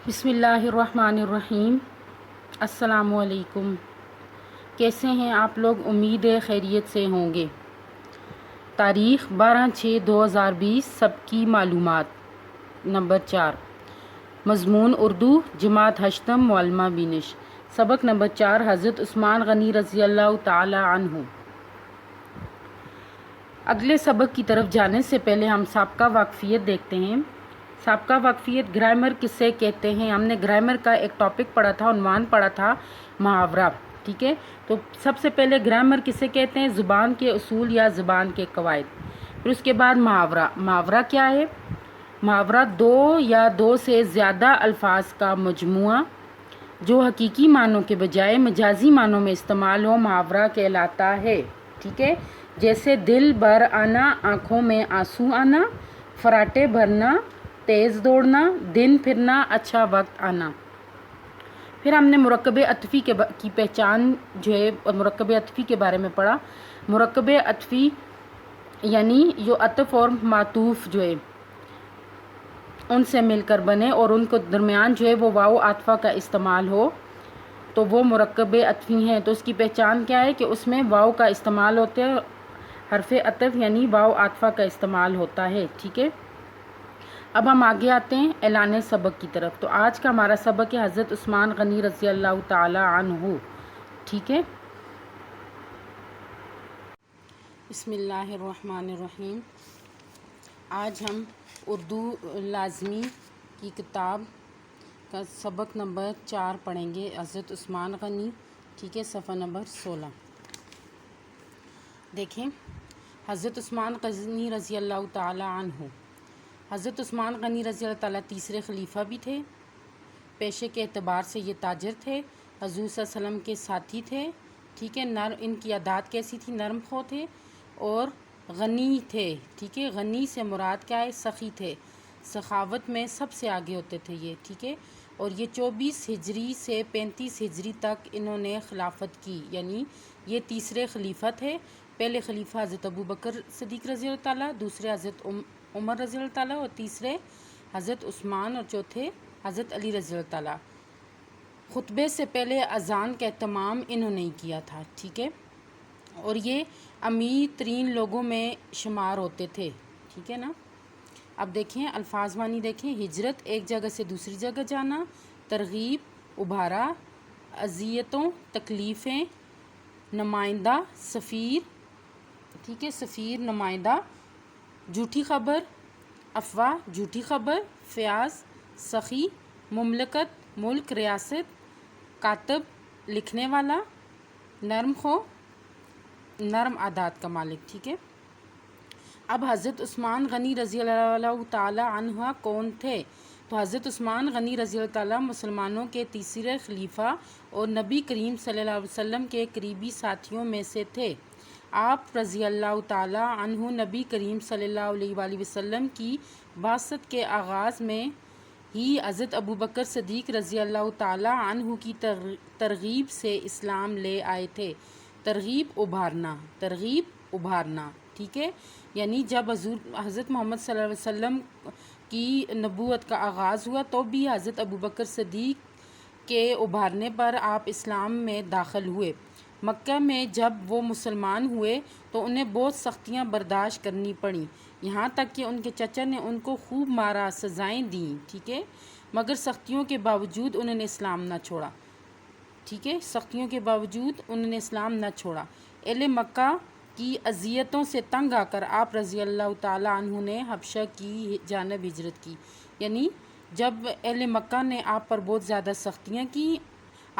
بسم اللہ الرحمن الرحیم۔ السلام علیکم۔ کیسے ہیں آپ لوگ؟ امید ہے خیریت سے ہوں گے۔ تاریخ 12/6/2020 سب کی معلومات نمبر 4۔ مضمون اردو، جماعت ہشتم، معلمہ بینش۔ سبق نمبر 4، حضرت عثمان غنی رضی اللہ تعالی عنہ۔ اگلے سبق کی طرف جانے سے پہلے ہم سابقہ واقفیت دیکھتے ہیں۔ سابقہ واقفیت گرامر کسے کہتے ہیں؟ ہم نے گرامر کا ایک ٹاپک پڑھا تھا، عنوان پڑھا تھا محاورہ، ٹھیک ہے؟ تو سب سے پہلے گرامر کسے کہتے ہیں؟ زبان کے اصول یا زبان کے قواعد۔ پھر اس کے بعد محاورہ۔ محاورہ کیا ہے؟ محاورہ دو یا دو سے زیادہ الفاظ کا مجموعہ جو حقیقی معنوں کے بجائے مجازی معنوں میں استعمال ہو، محاورہ کہلاتا ہے، ٹھیک ہے؟ جیسے دل بھر آنا، آنکھوں میں آنسو آنا، فراٹے بھرنا، تیز دوڑنا، دن پھرنا، اچھا وقت آنا۔ پھر ہم نے مرکب عطفی کی پہچان جو ہے مرکب عطفی کے بارے میں پڑھا۔ مرکب عطفی یعنی جو عطف اور معطوف جو ہے ان سے مل کر بنے اور ان کو درمیان جو ہے وہ واو عاطفہ کا استعمال ہو تو وہ مرکب عطفی ہیں۔ تو اس کی پہچان کیا ہے کہ اس میں واو کا استعمال ہوتا ہے، حرف عطف یعنی واو عاطفہ کا استعمال ہوتا ہے، ٹھیک ہے؟ اب ہم آگے آتے ہیں اعلان سبق کی طرف۔ تو آج کا ہمارا سبق ہے حضرت عثمان غنی رضی اللہ تعالی عنہ، ٹھیک ہے؟ بسم اللہ الرحمن الرحیم۔ آج ہم اردو لازمی کی کتاب کا سبق نمبر 4 پڑھیں گے، حضرت عثمان غنی، ٹھیک ہے؟ صفحہ نمبر 16۔ دیکھیں، حضرت عثمان غنی رضی اللہ تعالی عنہ۔ حضرت عثمان غنی رضی اللہ تعالیٰ تیسرے خلیفہ بھی تھے۔ پیشے کے اعتبار سے یہ تاجر تھے، حضور صلی اللہ علیہ وسلم کے ساتھی تھے، ٹھیک ہے؟ ان کی عادات کیسی تھی؟ نرم خو تھے اور غنی تھے، ٹھیک ہے؟ غنی سے مراد کیا ہے؟ سخی تھے، سخاوت میں سب سے آگے ہوتے تھے یہ، ٹھیک ہے؟ اور یہ 24 ہجری سے 35 ہجری تک انہوں نے خلافت کی، یعنی یہ تیسرے خلیفہ تھے۔ پہلے خلیفہ حضرت ابو بکر صدیق رضی اللہ تعالیٰ، دوسرے حضرت عمر رضی اللہ تعالیٰ اور تیسرے حضرت عثمان اور چوتھے حضرت علی رضی اللہ تعالیٰ۔ خطبے سے پہلے اذان کا اہتمام انہوں نے کیا تھا، ٹھیک ہے؟ اور یہ امیر ترین لوگوں میں شمار ہوتے تھے، ٹھیک ہے نا؟ اب دیکھیں الفاظ معنی دیکھیں۔ ہجرت، ایک جگہ سے دوسری جگہ جانا، ترغیب، ابھارا، اذیتوں، تکلیفیں، نمائندہ، سفیر، ٹھیک ہے؟ سفیر، نمائندہ، جھوٹی خبر، افواہ، جھوٹی خبر، فیاض، سخی، مملکت، ملک، ریاست، کاتب، لکھنے والا، نرم خو، نرم عادات کا مالک، ٹھیک ہے؟ اب حضرت عثمان غنی رضی اللہ تعالی عنہ کون تھے؟ تو حضرت عثمان غنی رضی اللہ تعالیٰ مسلمانوں کے تیسرے خلیفہ اور نبی کریم صلی اللہ علیہ وسلم کے قریبی ساتھیوں میں سے تھے۔ آپ رضی اللہ تعالی عنہ نبی کریم صلی اللہ علیہ وآلہ وسلم کی بعثت کے آغاز میں ہی حضرت ابو بکر صدیق رضی اللہ تعالی عنہ کی ترغیب سے اسلام لے آئے تھے۔ ترغیب ابھارنا، ترغیب ابھارنا، ٹھیک ہے؟ یعنی جب حضرت محمد صلی اللہ علیہ وسلم کی نبوت کا آغاز ہوا تو بھی حضرت ابو بکر صدیق کے ابھارنے پر آپ اسلام میں داخل ہوئے۔ مکہ میں جب وہ مسلمان ہوئے تو انہیں بہت سختیاں برداشت کرنی پڑیں، یہاں تک کہ ان کے چچا نے ان کو خوب مارا، سزائیں دیں، ٹھیک ہے؟ مگر سختیوں کے باوجود انہوں نے اسلام نہ چھوڑا، ٹھیک ہے؟ سختیوں کے باوجود انہوں نے اسلام نہ چھوڑا۔ اہل مکہ کی اذیتوں سے تنگ آ کر آپ رضی اللہ تعالی عنہ نے حبشہ کی جانب ہجرت کی، یعنی جب اہل مکہ نے آپ پر بہت زیادہ سختیاں کی،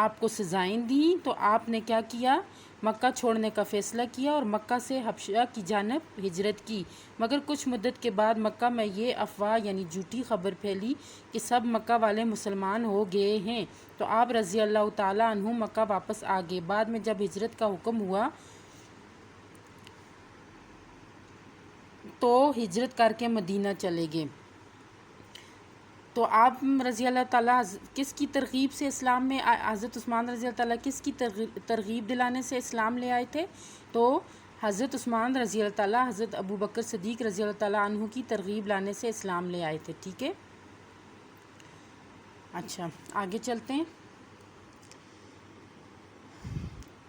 آپ کو سزائیں دیں، تو آپ نے کیا کیا؟ مکہ چھوڑنے کا فیصلہ کیا اور مکہ سے حبشہ کی جانب ہجرت کی۔ مگر کچھ مدت کے بعد مکہ میں یہ افواہ یعنی جھوٹی خبر پھیلی کہ سب مکہ والے مسلمان ہو گئے ہیں، تو آپ رضی اللہ تعالی عنہ مکہ واپس آ گئے۔ بعد میں جب ہجرت کا حکم ہوا تو ہجرت کر کے مدینہ چلے گئے۔ تو آپ رضی اللہ تعالیٰ کس کی ترغیب سے اسلام میں حضرت عثمان رضی اللہ تعالیٰ کس کی ترغیب دلانے سے اسلام لے آئے تھے؟ تو حضرت عثمان رضی اللہ تعالیٰ حضرت ابو بکر صدیق رضی اللہ تعالیٰ عنہ کی ترغیب لانے سے اسلام لے آئے تھے، ٹھیک ہے؟ اچھا آگے چلتے ہیں۔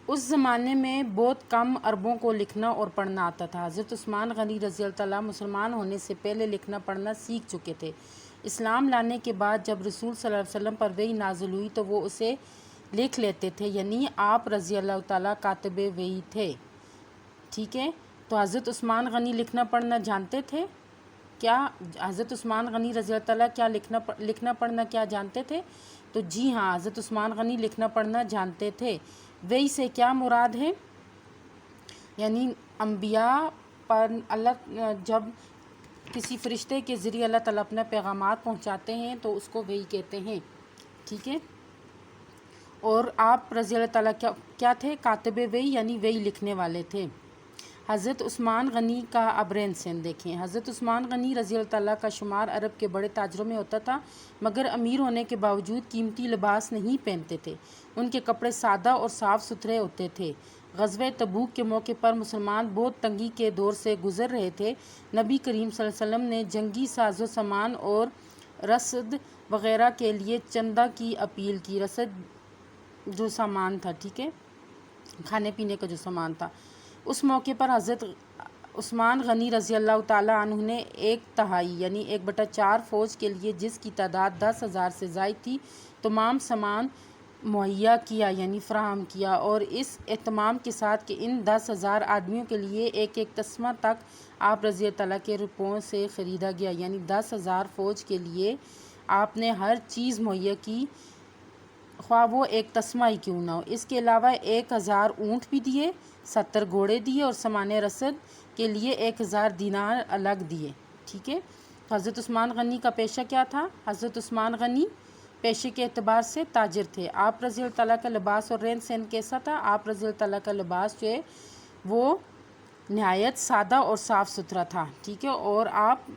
اس زمانے میں بہت کم عربوں کو لکھنا اور پڑھنا آتا تھا۔ حضرت عثمان غنی رضی اللہ تعالیٰ مسلمان ہونے سے پہلے لکھنا پڑھنا سیکھ چکے تھے۔ اسلام لانے کے بعد جب رسول صلی اللہ علیہ وسلم پر وحی نازل ہوئی تو وہ اسے لکھ لیتے تھے، یعنی آپ رضی اللہ تعالیٰ کاتب وحی تھے، ٹھیک ہے۔ تو حضرت عثمان غنی لکھنا پڑھنا جانتے تھے؟ کیا حضرت عثمان غنی رضی اللہ تعالیٰ کیا لکھنا پڑھنا کیا جانتے تھے؟ تو جی ہاں، حضرت عثمان غنی لکھنا پڑھنا جانتے تھے۔ وحی سے کیا مراد ہے؟ یعنی انبیاء پر اللہ جب کسی فرشتے کے ذریعے اللہ تعالیٰ اپنا پیغامات پہنچاتے ہیں تو اس کو وحی کہتے ہیں، ٹھیک ہے۔ اور آپ رضی اللہ تعالیٰ کیا تھے؟ کاتب وحی، یعنی وحی لکھنے والے تھے۔ حضرت عثمان غنی کا اب رہن سہن دیکھیں۔ حضرت عثمان غنی رضی اللہ تعالیٰ کا شمار عرب کے بڑے تاجروں میں ہوتا تھا، مگر امیر ہونے کے باوجود قیمتی لباس نہیں پہنتے تھے۔ ان کے کپڑے سادہ اور صاف ستھرے ہوتے تھے۔ غزوہ تبوک کے موقع پر مسلمان بہت تنگی کے دور سے گزر رہے تھے۔ نبی کریم صلی اللہ علیہ وسلم نے جنگی ساز و سامان اور رسد وغیرہ کے لیے چندہ کی اپیل کی۔ رسد جو سامان تھا، ٹھیک ہے، کھانے پینے کا جو سامان تھا۔ اس موقع پر حضرت عثمان غنی رضی اللہ تعالیٰ عنہ نے 1/3 یعنی 1/4 فوج کے لیے، جس کی تعداد 10,000 سے زائد تھی، تمام سامان مہیا کیا، یعنی فراہم کیا، اور اس اہتمام کے ساتھ کہ ان 10,000 آدمیوں کے لیے ایک تسمہ تک آپ رضی اللہ تعالیٰ کے روپوں سے خریدا گیا، یعنی 10,000 فوج کے لیے آپ نے ہر چیز مہیا کی، خواہ وہ ایک تسمہ ہی کیوں نہ ہو۔ اس کے علاوہ 1,000 اونٹ بھی دیے، 70 گھوڑے دیے، اور سامان رسد کے لیے 1,000 دینار الگ دیے، ٹھیک ہے۔ تو حضرت عثمان غنی کا پیشہ کیا تھا؟ حضرت عثمان غنی پیشے کے اعتبار سے تاجر تھے۔ آپ رضی اللہ تعالیٰ کا لباس اور رہن سہن کیسا تھا؟ آپ رضی اللہ تعالیٰ کا لباس جو ہے وہ نہایت سادہ اور صاف ستھرا تھا، ٹھیک ہے، اور آپ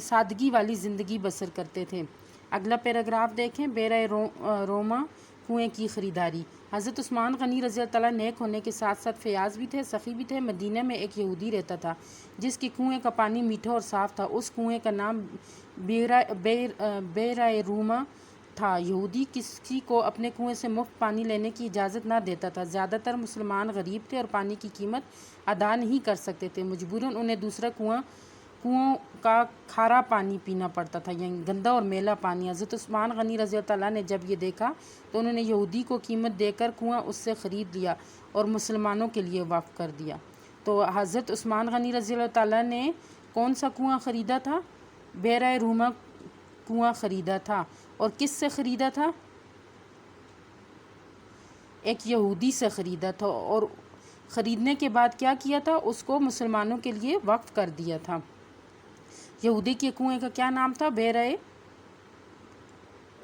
سادگی والی زندگی بسر کرتے تھے۔ اگلا پیراگراف دیکھیں۔ بیرہ روما کنویں کی خریداری۔ حضرت عثمان غنی رضی اللہ تعالیٰ نیک ہونے کے ساتھ ساتھ فیاض بھی تھے، سخی بھی تھے۔ مدینہ میں ایک یہودی رہتا تھا جس کے کنویں کا پانی میٹھا اور صاف تھا۔ اس کنویں کا نام بیرہ روما تھا۔ یہودی کسی کو اپنے کنویں سے مفت پانی لینے کی اجازت نہ دیتا تھا۔ زیادہ تر مسلمان غریب تھے اور پانی کی قیمت ادا نہیں کر سکتے تھے، مجبوراً انہیں دوسرا کنووں کا کھارا پانی پینا پڑتا تھا، یعنی گندا اور میلا پانی۔ حضرت عثمان غنی رضی اللہ تعالیٰ نے جب یہ دیکھا تو انہوں نے یہودی کو قیمت دے کر کنواں اس سے خرید لیا اور مسلمانوں کے لیے وقف کر دیا۔ تو حضرت عثمان غنی رضی اللہ تعالیٰ نے کون سا کنواں خریدا تھا؟ بیرہ روما کنواں خریدا تھا۔ اور کس سے خریدا تھا؟ ایک یہودی سے خریدا تھا، اور خریدنے کے بعد کیا کیا تھا؟ اس کو مسلمانوں کے لیے وقف کر دیا تھا۔ یہودی کے کنویں کا کیا نام تھا؟ بیرہ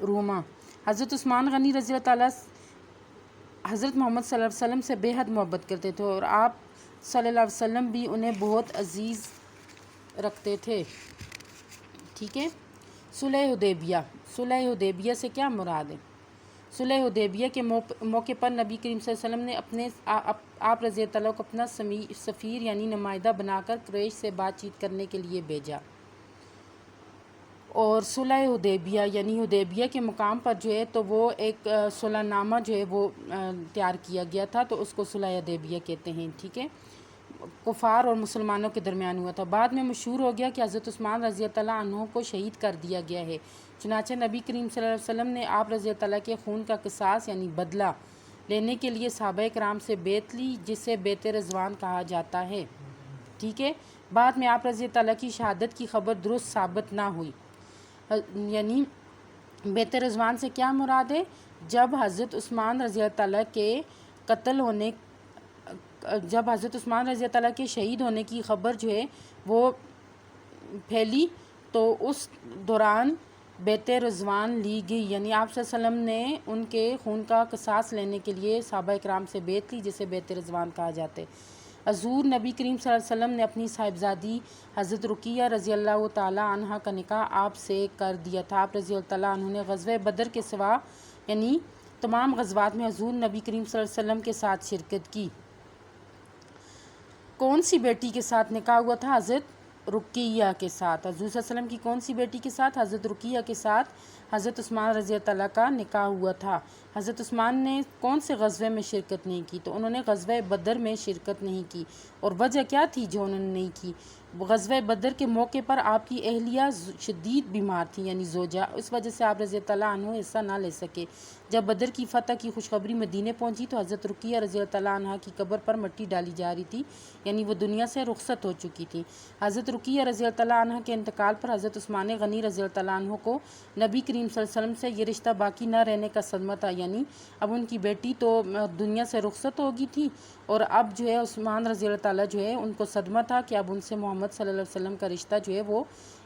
روما۔ حضرت عثمان غنی رضی اللہ تعالیٰ حضرت محمد صلی اللہ علیہ وسلم سے بے حد محبت کرتے تھے، اور آپ صلی اللہ علیہ وسلم بھی انہیں بہت عزیز رکھتے تھے، ٹھیک ہے۔ صلح حدیبیہ۔ صلح حدیبیہ سے کیا مراد ہے؟ صلح حدیبیہ کے موقع پر نبی کریم صلی اللہ علیہ وسلم نے آپ رضی اللہ تعالیٰ کو اپنا سفیر یعنی نمائندہ بنا کر قریش سے بات چیت کرنے کے لیے بھیجا، اور صلح حدیبیہ یعنی حدیبیہ کے مقام پر جو ہے تو وہ ایک صلح نامہ جو ہے وہ تیار کیا گیا تھا، تو اس کو صلح حدیبیہ کہتے ہیں، ٹھیک ہے۔ کفار اور مسلمانوں کے درمیان ہوا تھا۔ بعد میں مشہور ہو گیا کہ حضرت عثمان رضی اللہ تعالیٰ عنہ کو شہید کر دیا گیا ہے۔ چنانچہ نبی کریم صلی اللہ علیہ وسلم نے آپ رضی اللہ تعالیٰ کے خون کا قصاص یعنی بدلہ لینے کے لیے صحابہ کرام سے بیعت لی، جسے بیعت رضوان کہا جاتا ہے، ٹھیک ہے۔ بعد میں آپ رضی اللہ تعالیٰ کی شہادت کی خبر درست ثابت نہ ہوئی، یعنی بیعت رضوان سے کیا مراد ہے؟ جب حضرت عثمان رضی اللہ تعالیٰ کے جب حضرت عثمان رضی اللہ تعالیٰ کے شہید ہونے کی خبر جو ہے وہ پھیلی تو اس دوران بیعت رضوان لی گئی، یعنی آپ صلی اللہ علیہ وسلم نے ان کے خون کا قصاص لینے کے لیے صحابہ کرام سے بیعت لی، جسے بیعت رضوان کہا جاتا ہے۔ حضور نبی کریم صلی اللہ علیہ وسلم نے اپنی صاحبزادی حضرت رقیہ رضی اللہ تعالیٰ عنہ کا نکاح آپ سے کر دیا تھا۔ آپ رضی اللہ تعالیٰ عنہ نے غزوہ بدر کے سوا یعنی تمام غزوات میں حضور نبی کریم صلی اللہ علیہ وسلم کے ساتھ شرکت کی۔ کون سی بیٹی کے ساتھ نکاح ہوا تھا؟ حضرت رقیہ کے ساتھ، حضور صلی اللہ علیہ وسلم کی کون سی بیٹی کے ساتھ؟ حضرت رقیہ کے ساتھ حضرت عثمان رضی اللہ تعالیٰ کا نکاح ہوا تھا۔ حضرت عثمان نے کون سے غزوے میں شرکت نہیں کی؟ تو انہوں نے غزوہ بدر میں شرکت نہیں کی، اور وجہ کیا تھی جو انہوں نے نہیں کی؟ غزوہ بدر کے موقع پر آپ کی اہلیہ شدید بیمار تھی، یعنی زوجہ، اس وجہ سے آپ رضی اللہ عنہ حصہ نہ لے سکے۔ جب بدر کی فتح کی خوشخبری مدینے پہنچی تو حضرت رقیہ رضی اللہ عنہ کی قبر پر مٹی ڈالی جا رہی تھی، یعنی وہ دنیا سے رخصت ہو چکی تھی۔ حضرت رقیہ رضی اللہ عنہ کے انتقال پر حضرت عثمان غنی رضی اللہ عنہ کو نبی کریم صلی اللہ علیہ وسلم سے یہ رشتہ باقی نہ رہنے کا صدمہ تھا، یعنی اب ان کی بیٹی تو دنیا سے رخصت ہو گئی تھی، اور اب جو ہے عثمان رضی اللہ تعالیٰ جو ہے ان کو صدمہ تھا کہ اب ان سے محمد صلی اللہ علیہ وسلم کا رشتہ جو ہے وہ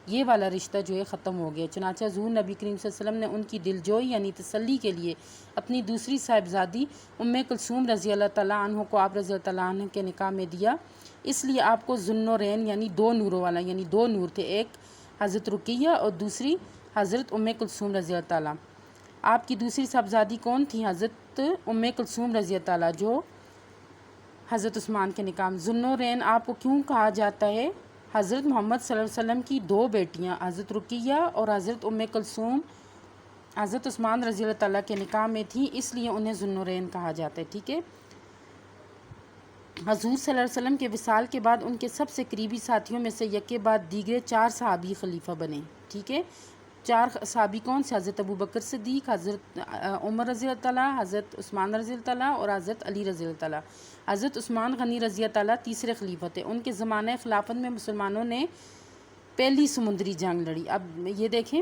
یہ والا رشتہ جو ہے ختم ہو گیا۔ چنانچہ حضور نبی کریم صلی اللہ علیہ وسلم نے ان کی دلجوئی یعنی تسلی کے لیے اپنی دوسری صاحبزادی کلثوم رضی اللہ تعالیٰ عنہ کو آپ رضی اللہ عنہ کے نکاح میں دیا۔ اس لیے آپ کو ذوالنورین یعنی دو نوروں والا، یعنی دو نور تھے، ایک حضرت رقیہ اور دوسری حضرت کلثوم رضی اللہ تعالیٰ۔ آپ کی دوسری صاحبزادی کون تھی؟ حضرت کلثوم رضی اللہ تعالیٰ، جو حضرت عثمان کے نکاح میں۔ ذوالنورین آپ کو کیوں کہا جاتا ہے؟ حضرت محمد صلی اللہ علیہ وسلم کی دو بیٹیاں حضرت رقیہ اور حضرت کلثوم حضرت عثمان رضی اللہ تعالیٰ کے نکاح میں تھیں، اس لیے انہیں ذوالنورین کہا جاتا ہے، ٹھیک ہے۔ حضور صلی اللہ علیہ وسلم کے وصال کے بعد ان کے سب سے قریبی ساتھیوں میں سے یکے بعد دیگرے 4 صحابی خلیفہ بنے، ٹھیک ہے۔ 4 صحابی کون سے؟ حضرت ابوبکر صدیق، حضرت عمر رضی اللہ تعالیٰ، حضرت عثمان رضی اللہ تعالیٰ اور حضرت علی رضی اللہ تعالیٰ۔ حضرت عثمان غنی رضی اللہ تعالیٰ تیسرے خلیفہ تھے۔ ان کے زمانہ خلافت میں مسلمانوں نے پہلی سمندری جنگ لڑی۔ اب یہ دیکھیں،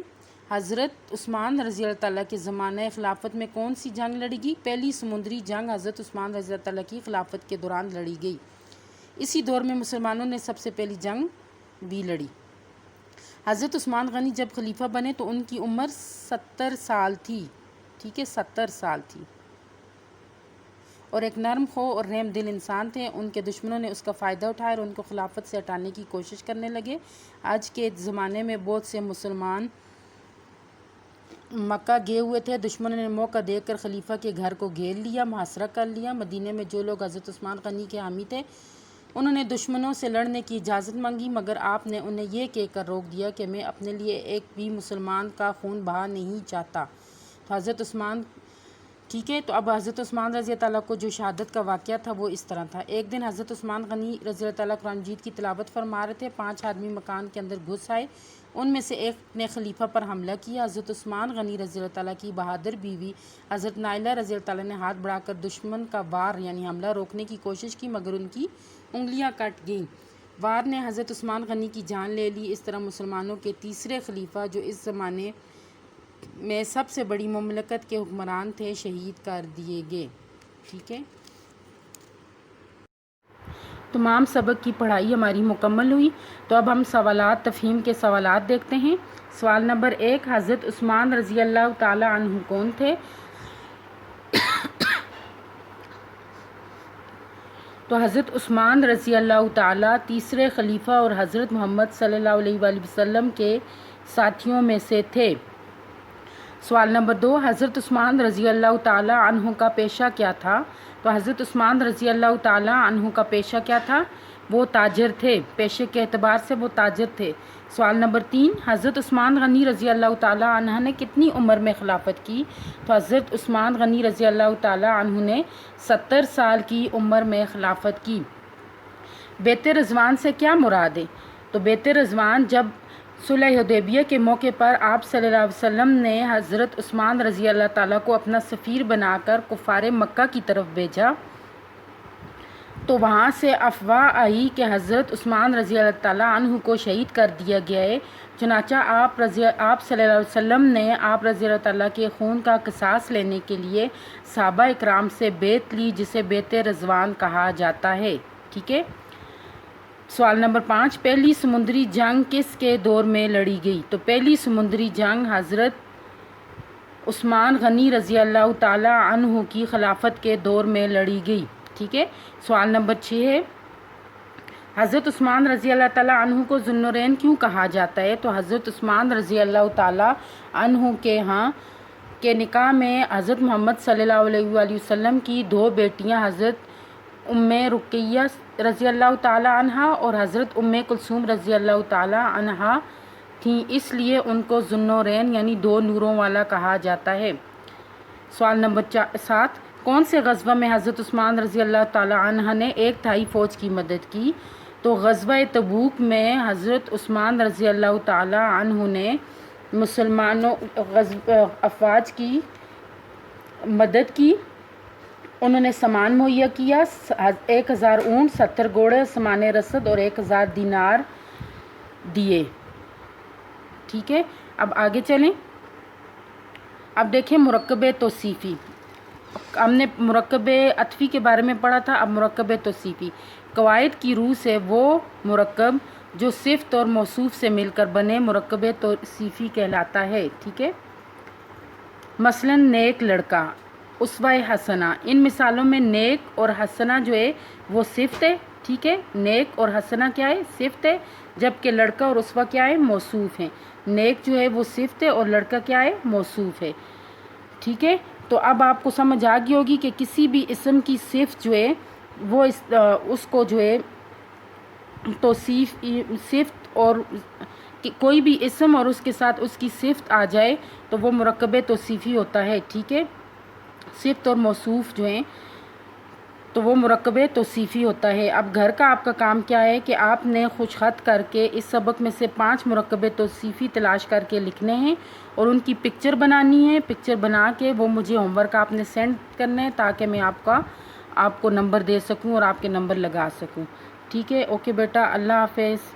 حضرت عثمان رضی اللہ تعالیٰ کے زمانہ خلافت میں کون سی جنگ لڑی گئی؟ پہلی سمندری جنگ حضرت عثمان رضی اللہ تعالیٰ کی خلافت کے دوران لڑی گئی۔ اسی دور میں مسلمانوں نے سب سے پہلی جنگ بھی لڑی۔ حضرت عثمان غنی جب خلیفہ بنے تو ان کی عمر 70 سال تھی، ٹھیک ہے، 70 سال تھی، اور ایک نرم خو اور رحم دل انسان تھے۔ ان کے دشمنوں نے اس کا فائدہ اٹھایا اور ان کو خلافت سے ہٹانے کی کوشش کرنے لگے۔ آج کے زمانے میں بہت سے مسلمان مکہ گئے ہوئے تھے، دشمنوں نے موقع دیکھ کر خلیفہ کے گھر کو گھیر لیا، محاصرہ کر لیا۔ مدینے میں جو لوگ حضرت عثمان غنی کے حامی تھے انہوں نے دشمنوں سے لڑنے کی اجازت مانگی، مگر آپ نے انہیں یہ کہہ کر روک دیا کہ میں اپنے لیے ایک بھی مسلمان کا خون بہا نہیں چاہتا۔ تو حضرت عثمان، ٹھیک ہے، تو اب حضرت عثمان رضی اللہ تعالیٰ کو جو شہادت کا واقعہ تھا وہ اس طرح تھا۔ ایک دن حضرت عثمان غنی رضی اللہ تعالیٰ قرآن مجید کی تلاوت فرما رہے تھے، 5 آدمی مکان کے اندر گھس آئے، ان میں سے ایک نے خلیفہ پر حملہ کیا۔ حضرت عثمان غنی رضی اللہ تعالیٰ کی بہادر بیوی حضرت نائلہ رضی اللہ تعالیٰ نے ہاتھ بڑھا کر دشمن کا وار یعنی حملہ روکنے کی کوشش کی، مگر ان کی انگلیاں کٹ گئیں۔ وار نے حضرت عثمان غنی کی جان لے لی۔ اس طرح مسلمانوں کے تیسرے خلیفہ جو اس زمانے میں سب سے بڑی مملکت کے حکمران تھے شہید کر دیے گئے، ٹھیک ہے۔ تمام سبق کی پڑھائی ہماری مکمل ہوئی، تو اب ہم سوالات تفہیم کے سوالات دیکھتے ہیں۔ سوال نمبر 1، حضرت عثمان رضی اللہ تعالیٰ عنہ کون تھے؟ تو حضرت عثمان رضی اللہ تعالیٰ تیسرے خلیفہ اور حضرت محمد صلی اللہ علیہ وآلہ وسلم کے ساتھیوں میں سے تھے۔ سوال نمبر 2، حضرت عثمان رضی اللہ تعالیٰ عنہ کا پیشہ کیا تھا؟ تو حضرت عثمان رضی اللہ تعالیٰ عنہ کا پیشہ کیا تھا؟ وہ تاجر تھے، پیشے کے اعتبار سے وہ تاجر تھے۔ سوال نمبر 3، حضرت عثمان غنی رضی اللہ تعالیٰ عنہ نے کتنی عمر میں خلافت کی؟ تو حضرت عثمان غنی رضی اللہ تعالیٰ عنہ نے 70 سال کی عمر میں خلافت کی۔ بیعت رضوان سے کیا مراد ہے؟ تو بیعت رضوان جب صلح حدیبیہ کے موقع پر آپ صلی اللہ علیہ وسلم نے حضرت عثمان رضی اللہ تعالیٰ کو اپنا سفیر بنا کر کفار مکہ کی طرف بھیجا، تو وہاں سے افواہ آئی کہ حضرت عثمان رضی اللہ تعالیٰ عنہ کو شہید کر دیا گیا ہے۔ چنانچہ آپ صلی اللہ علیہ وسلم نے آپ رضی اللہ تعالیٰ کے خون کا قصاص لینے کے لیے صحابہ اکرام سے بیعت لی، جسے بیعت رضوان کہا جاتا ہے، ٹھیک ہے۔ سوال نمبر 5، پہلی سمندری جنگ کس کے دور میں لڑی گئی؟ تو پہلی سمندری جنگ حضرت عثمان غنی رضی اللہ تعالیٰ عنہ کی خلافت کے دور میں لڑی گئی، ٹھیک ہے۔ سوال نمبر 6 ہے، حضرت عثمان رضی اللہ تعالیٰ عنہ کو ذوالنورین کیوں کہا جاتا ہے؟ تو حضرت عثمان رضی اللہ تعالیٰ عنہ کے ہاں کے نکاح میں حضرت محمد صلی اللہ علیہ وآلہ وسلم کی 2 بیٹیاں حضرت ام رقیہ رضی اللہ تعالی عنہا اور حضرت ام کلثوم رضی اللہ تعالی عنہا تھیں، اس لیے ان کو ذوالنورین یعنی دو نوروں والا کہا جاتا ہے۔ سوال نمبر 7، کون سے غزوہ میں حضرت عثمان رضی اللہ تعالی عنہ نے 1/3 فوج کی مدد کی؟ تو غزوہ تبوک میں حضرت عثمان رضی اللہ تعالی عنہ نے مسلمانوں افواج کی مدد کی، انہوں نے سامان مہیا کیا، 1000 اونٹ، 70 گھوڑے، سامان رسد اور 1000 دینار دیے۔ ٹھیک ہے، اب آگے چلیں۔ اب دیکھیں مرکب توصیفی، ہم نے مرکب عطفی کے بارے میں پڑھا تھا، اب مرکب توصیفی قواعد کی روح سے وہ مرکب جو صفت اور موصوف سے مل کر بنے مرکب توصیفی کہلاتا ہے۔ ٹھیک ہے، مثلا نیک لڑکا، اسوہ حسنہ، ان مثالوں میں نیک اور حسنہ جو ہے وہ صفت ہے۔ ٹھیک ہے، نیک اور حسنہ کیا ہے؟ صفت ہے، جبکہ لڑکا اور اسوہ کیا ہے؟ موصوف ہیں۔ نیک جو ہے وہ صفت ہے اور لڑکا کیا ہے؟ موصوف ہے۔ ٹھیک ہے، تو اب آپ کو سمجھ آ گئی ہوگی کہ کسی بھی اسم کی صفت جو ہے وہ اس کو جو ہے توصیف صفت، اور کوئی بھی اسم اور اس کے ساتھ اس کی صفت آ جائے تو وہ مرکب توصیفی ہوتا ہے۔ ٹھیک ہے، صفت اور موصوف جو ہیں تو وہ مرکب توصیفی ہوتا ہے۔ اب گھر کا آپ کا کام کیا ہے کہ آپ نے خوش خط کر کے اس سبق میں سے 5 مرکب توصیفی تلاش کر کے لکھنے ہیں اور ان کی پکچر بنانی ہے۔ پکچر بنا کے وہ مجھے ہوم ورک آپ نے سینڈ کرنا ہے تاکہ میں آپ کو نمبر دے سکوں اور آپ کے نمبر لگا سکوں۔ ٹھیک ہے، اوکے بیٹا، اللہ حافظ۔